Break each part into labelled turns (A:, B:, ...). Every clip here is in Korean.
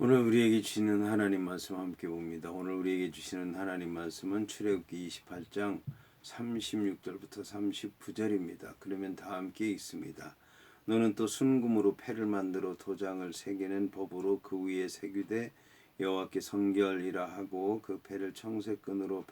A: 오늘 우리에게 주시는 하나님 말씀 함께 봅니다. 오늘 우리에게 주시는 하나님 말씀은 출애굽기 28장 36절부터 39절입니다. 그러면 다 함께 읽습니다. 너는 또 순금으로 패를 만들어 도장을 새기는 법으로 그 위에 새기되 여호와께 성결이라 하고 그 패를 청색끈으로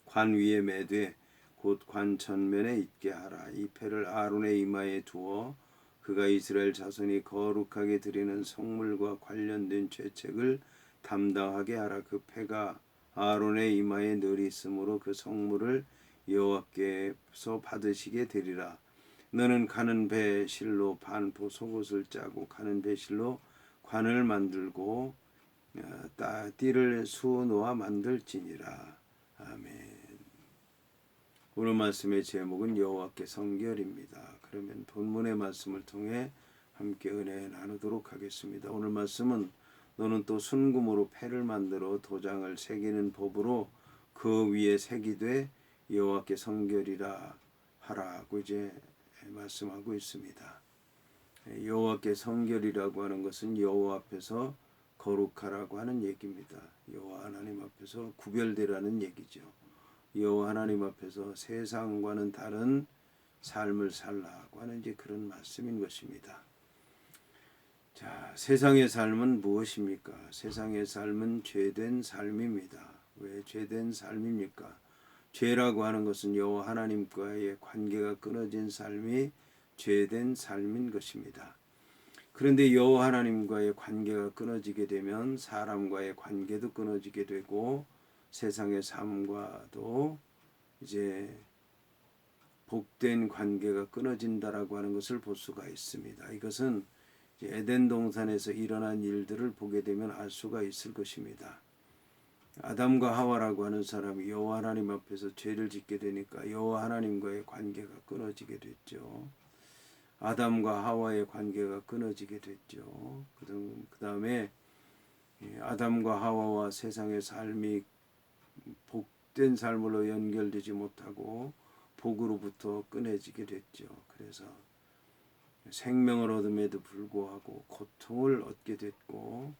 A: 관 위에 매되 곧 관 전면에 있게 하라. 이 패를 아론의 이마에 두어 그가 이스라엘 자손이 거룩하게 드리는 성물과 관련된 죄책을 담당하게 하라. 그 패가 아론의 이마에 늘 있으므로 그 성물을 여호와께서 받으시게 되리라. 너는 가는 배 실로 반포 속옷을 짜고 가는 배 실로 관을 만들고 띠를 수놓아 만들지니라. 아멘. 오늘 말씀의 제목은 여호와께 성결입니다. 그러면 본문의 말씀을 통해 함께 은혜 나누도록 하겠습니다. 오늘 말씀은 너는 또 순금으로 패를 만들어 도장을 새기는 법으로 그 위에 새기되 여호와께 성결이라 하라고 이제 말씀하고 있습니다. 여호와께 성결이라고 하는 것은 여호와 앞에서 거룩하라고 하는 얘기입니다. 여호와 하나님 앞에서 구별되라는 얘기죠. 여호와 하나님 앞에서 세상과는 다른 삶을 살라고 하는 이제 그런 말씀인 것입니다. 자, 세상의 삶은 무엇입니까? 세상의 삶은 죄된 삶입니다. 왜 죄된 삶입니까? 죄라고 하는 것은 여호와 하나님과의 관계가 끊어진 삶이 죄된 삶인 것입니다. 그런데 여호와 하나님과의 관계가 끊어지게 되면 사람과의 관계도 끊어지게 되고 세상의 삶과도 이제 복된 관계가 끊어진다라고 하는 것을 볼 수가 있습니다. 이것은 에덴 동산에서 일어난 일들을 보게 되면 알 수가 있을 것입니다. 아담과 하와라고 하는 사람이 여호와 하나님 앞에서 죄를 짓게 되니까 여호와 하나님과의 관계가 끊어지게 됐죠. 아담과 하와의 관계가 끊어지게 됐죠. 그 다음에 아담과 하와와 세상의 삶이 복된 삶으로 연결되지 못하고 복으로부터 끊어지게 됐죠. 그래서 생명을 얻음에도 불구하고 고통을 얻게 됐고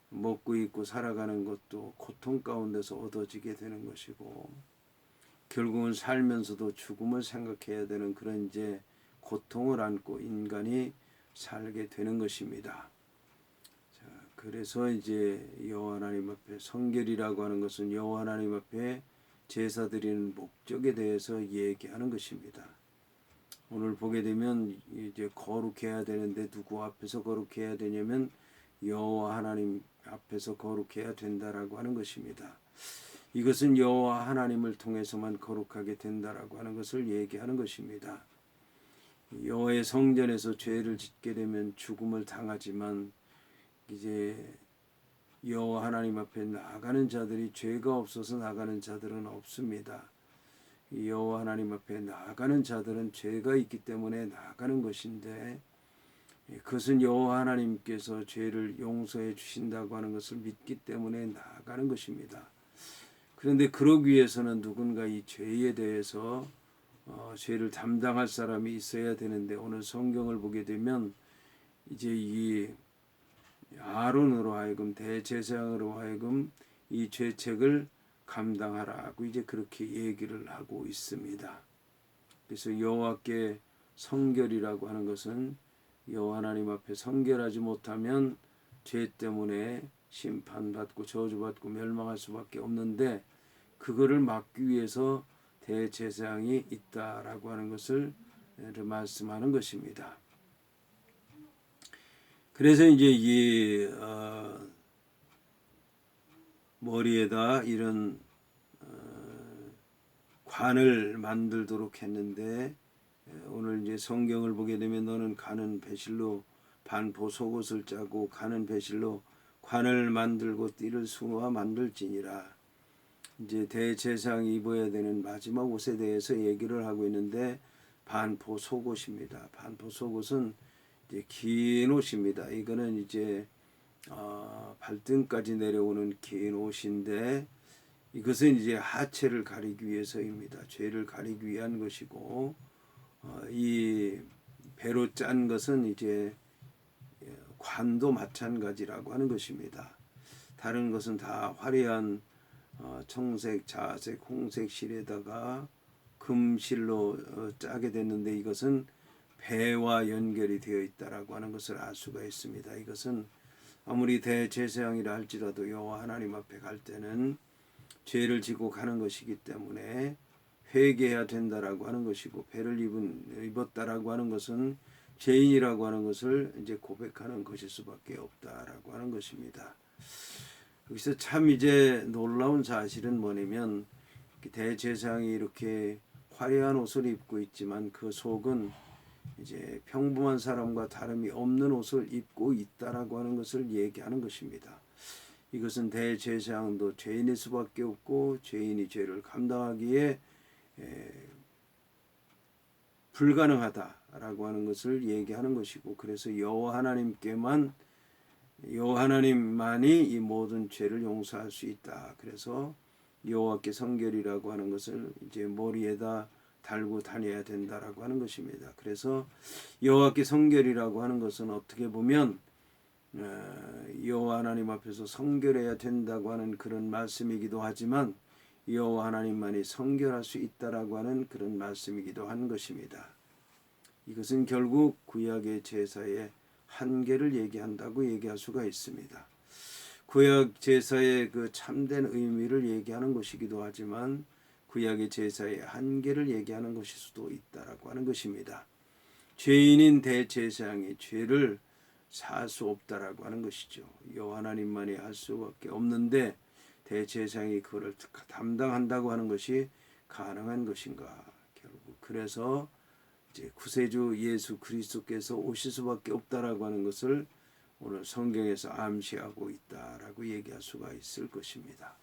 A: 먹고 입고 살아가는 것도 고통 가운데서 얻어지게 되는 것이고 결국은 살면서도 죽음을 생각해야 되는 그런 이제 고통을 안고 인간이 살게 되는 것입니다. 그래서 이제 여호와 하나님 앞에 성결이라고 하는 것은 여호와 하나님 앞에 제사 드리는 목적에 대해서 얘기하는 것입니다. 오늘 보게 되면 이제 거룩해야 되는데 누구 앞에서 거룩해야 되냐면 여호와 하나님 앞에서 거룩해야 된다라고 하는 것입니다. 이것은 여호와 하나님을 통해서만 거룩하게 된다라고 하는 것을 얘기하는 것입니다. 여호와의 성전에서 죄를 짓게 되면 죽음을 당하지만 이제 여호와 하나님 앞에 나아가는 자들이 죄가 없어서 나가는 자들은 없습니다. 여호와 하나님 앞에 나아가는 자들은 죄가 있기 때문에 나아가는 것인데 그것은 여호와 하나님께서 죄를 용서해 주신다고 하는 것을 믿기 때문에 나아가는 것입니다. 그런데 그러기 위해서는 누군가 이 죄에 대해서 죄를 담당할 사람이 있어야 되는데 오늘 성경을 보게 되면 이제 이 아론으로 하여금 대제사장으로 하여금 이 죄책을 감당하라고 이제 그렇게 얘기를 하고 있습니다. 그래서 여호와께 성결이라고 하는 것은 여호와 하나님 앞에 성결하지 못하면 죄 때문에 심판받고 저주받고 멸망할 수밖에 없는데 그거를 막기 위해서 대제사장이 있다라고 하는 것을 말씀하는 것입니다. 그래서 이제 이 머리에다 이런 관을 만들도록 했는데 오늘 이제 성경을 보게 되면 너는 가는 배실로 반포 속옷을 짜고 가는 배실로 관을 만들고 띠를 수놓아 만들지니라. 이제 대제사장이 입어야 되는 마지막 옷에 대해서 얘기를 하고 있는데 반포 속옷입니다. 반포 속옷은 이제 긴 옷입니다. 이거는 이제 발등까지 내려오는 긴 옷인데 이것은 이제 하체를 가리기 위해서입니다. 죄를 가리기 위한 것이고 이 배로 짠 것은 이제 관도 마찬가지라고 하는 것입니다. 다른 것은 다 화려한 청색, 자색, 홍색 실에다가 금실로 짜게 됐는데 이것은 배와 연결이 되어 있다라고 하는 것을 알 수가 있습니다. 이것은 아무리 대제사장이라 할지라도 여호와 하나님 앞에 갈 때는 죄를 지고 가는 것이기 때문에 회개해야 된다라고 하는 것이고, 배를 입었다라고 하는 것은 죄인이라고 하는 것을 이제 고백하는 것일 수밖에 없다라고 하는 것입니다. 여기서 참 이제 놀라운 사실은 뭐냐면, 대제사장이 이렇게 화려한 옷을 입고 있지만 그 속은 이제 평범한 사람과 다름이 없는 옷을 입고 있다라고 하는 것을 얘기하는 것입니다. 이것은 대제사장도 죄인일 수밖에 없고, 죄인이 죄를 감당하기에 불가능하다라고 하는 것을 얘기하는 것이고, 그래서 여호와 하나님만이 이 모든 죄를 용서할 수 있다. 그래서 여호와께 성결이라고 하는 것을 이제 머리에다 달고 다녀야 된다라고 하는 것입니다. 그래서 여호와께 성결이라고 하는 것은 어떻게 보면 여호와 하나님 앞에서 성결해야 된다고 하는 그런 말씀이기도 하지만, 여호와 하나님만이 성결할 수 있다라고 하는 그런 말씀이기도 한 것입니다. 이것은 결국 구약의 제사의 한계를 얘기한다고 얘기할 수가 있습니다. 구약 제사의 그 참된 의미를 얘기하는 것이기도 하지만 구약의 제사의 한계를 얘기하는 것일 수도 있다라고 하는 것입니다. 죄인인 대제사장이 죄를 살 수 없다라고 하는 것이죠. 여호와 하나님만이 할 수밖에 없는데 대제사장이 그것을 담당한다고 하는 것이 가능한 것인가? 결국 그래서 이제 구세주 예수 그리스도께서 오실 수밖에 없다라고 하는 것을 오늘 성경에서 암시하고 있다라고 얘기할 수가 있을 것입니다.